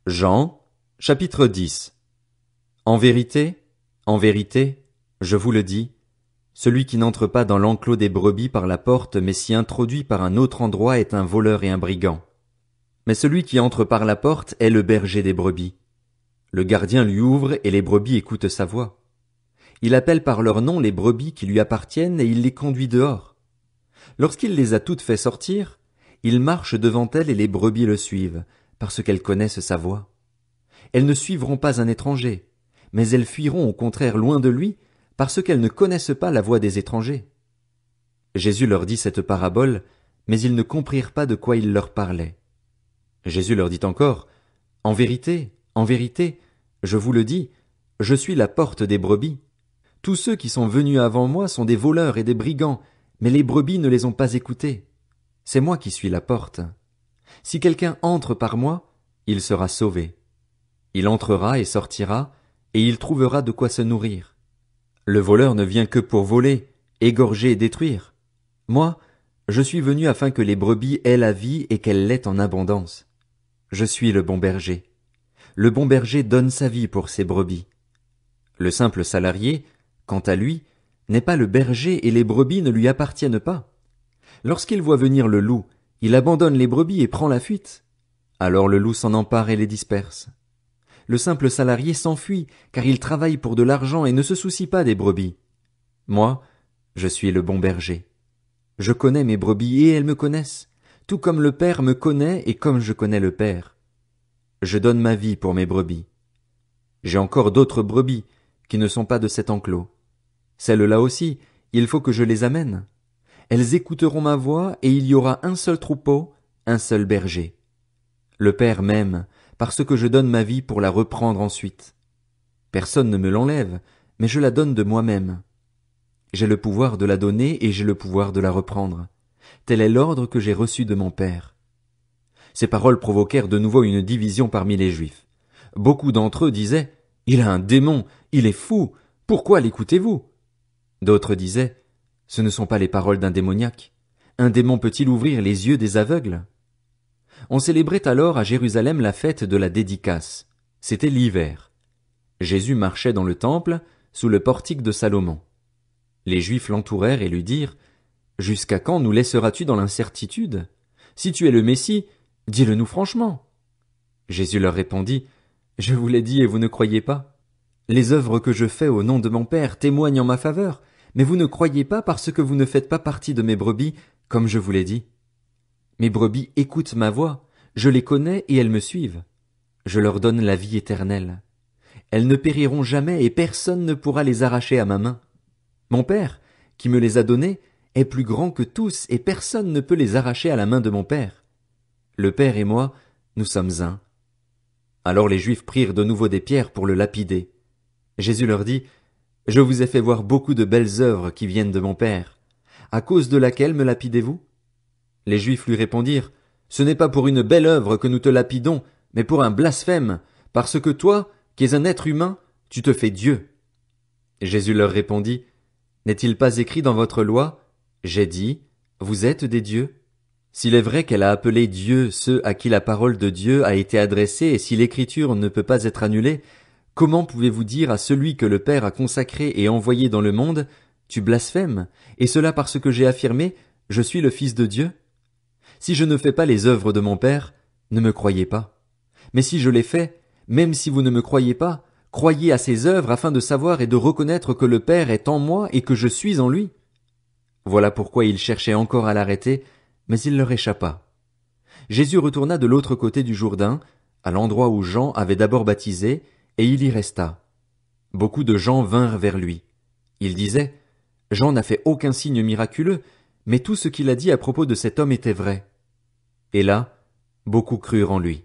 Jean, chapitre 10. En vérité, je vous le dis, celui qui n'entre pas dans l'enclos des brebis par la porte, mais s'y introduit par un autre endroit est un voleur et un brigand. Mais celui qui entre par la porte est le berger des brebis. Le gardien lui ouvre et les brebis écoutent sa voix. Il appelle par leur nom les brebis qui lui appartiennent et il les conduit dehors. Lorsqu'il les a toutes fait sortir, il marche devant elles et les brebis le suivent, parce qu'elles connaissent sa voix. Elles ne suivront pas un étranger, mais elles fuiront au contraire loin de lui, parce qu'elles ne connaissent pas la voix des étrangers. Jésus leur dit cette parabole, mais ils ne comprirent pas de quoi il leur parlait. Jésus leur dit encore, en vérité, je vous le dis, je suis la porte des brebis. Tous ceux qui sont venus avant moi sont des voleurs et des brigands, mais les brebis ne les ont pas écoutés. C'est moi qui suis la porte. Si quelqu'un entre par moi, il sera sauvé. Il entrera et sortira, et il trouvera de quoi se nourrir. Le voleur ne vient que pour voler, égorger et détruire. Moi, je suis venu afin que les brebis aient la vie et qu'elles l'aient en abondance. Je suis le bon berger. Le bon berger donne sa vie pour ses brebis. Le simple salarié, quant à lui, n'est pas le berger et les brebis ne lui appartiennent pas. Lorsqu'il voit venir le loup, il abandonne les brebis et prend la fuite. Alors le loup s'en empare et les disperse. Le simple salarié s'enfuit, car il travaille pour de l'argent et ne se soucie pas des brebis. Moi, je suis le bon berger. Je connais mes brebis et elles me connaissent, tout comme le Père me connaît et comme je connais le Père. Je donne ma vie pour mes brebis. J'ai encore d'autres brebis qui ne sont pas de cet enclos. Celles-là aussi, il faut que je les amène. Elles écouteront ma voix et il y aura un seul troupeau, un seul berger. Le Père m'aime, parce que je donne ma vie pour la reprendre ensuite. Personne ne me l'enlève, mais je la donne de moi-même. J'ai le pouvoir de la donner et j'ai le pouvoir de la reprendre. Tel est l'ordre que j'ai reçu de mon Père. Ces paroles provoquèrent de nouveau une division parmi les Juifs. Beaucoup d'entre eux disaient, « Il a un démon, il est fou, pourquoi l'écoutez-vous » D'autres disaient, « Ce ne sont pas les paroles d'un démoniaque. Un démon peut-il ouvrir les yeux des aveugles ?» On célébrait alors à Jérusalem la fête de la dédicace. C'était l'hiver. Jésus marchait dans le temple, sous le portique de Salomon. Les Juifs l'entourèrent et lui dirent, « Jusqu'à quand nous laisseras-tu dans l'incertitude? Si tu es le Messie, dis-le-nous franchement. » Jésus leur répondit, « Je vous l'ai dit et vous ne croyez pas. Les œuvres que je fais au nom de mon Père témoignent en ma faveur, mais vous ne croyez pas parce que vous ne faites pas partie de mes brebis, comme je vous l'ai dit. Mes brebis écoutent ma voix, je les connais et elles me suivent. Je leur donne la vie éternelle. Elles ne périront jamais et personne ne pourra les arracher à ma main. Mon Père, qui me les a donnés, est plus grand que tous et personne ne peut les arracher à la main de mon Père. Le Père et moi, nous sommes un. » Alors les Juifs prirent de nouveau des pierres pour le lapider. Jésus leur dit, « Je vous ai fait voir beaucoup de belles œuvres qui viennent de mon Père. À cause de laquelle me lapidez-vous? » Les Juifs lui répondirent, « Ce n'est pas pour une belle œuvre que nous te lapidons, mais pour un blasphème, parce que toi, qui es un être humain, tu te fais Dieu. » Jésus leur répondit, « N'est-il pas écrit dans votre loi, j'ai dit, vous êtes des dieux? S'il est vrai qu'elle a appelé Dieu ceux à qui la parole de Dieu a été adressée et si l'écriture ne peut pas être annulée, comment pouvez-vous dire à celui que le Père a consacré et envoyé dans le monde, tu blasphèmes, et cela parce que j'ai affirmé, je suis le Fils de Dieu? Si je ne fais pas les œuvres de mon Père, ne me croyez pas. Mais si je les fais, même si vous ne me croyez pas, croyez à ces œuvres afin de savoir et de reconnaître que le Père est en moi et que je suis en lui. » Voilà pourquoi ils cherchaient encore à l'arrêter, mais il leur échappa. Jésus retourna de l'autre côté du Jourdain, à l'endroit où Jean avait d'abord baptisé, et il y resta. Beaucoup de gens vinrent vers lui. Ils disaient, « Jean n'a fait aucun signe miraculeux, mais tout ce qu'il a dit à propos de cet homme était vrai. » Et là, beaucoup crurent en lui.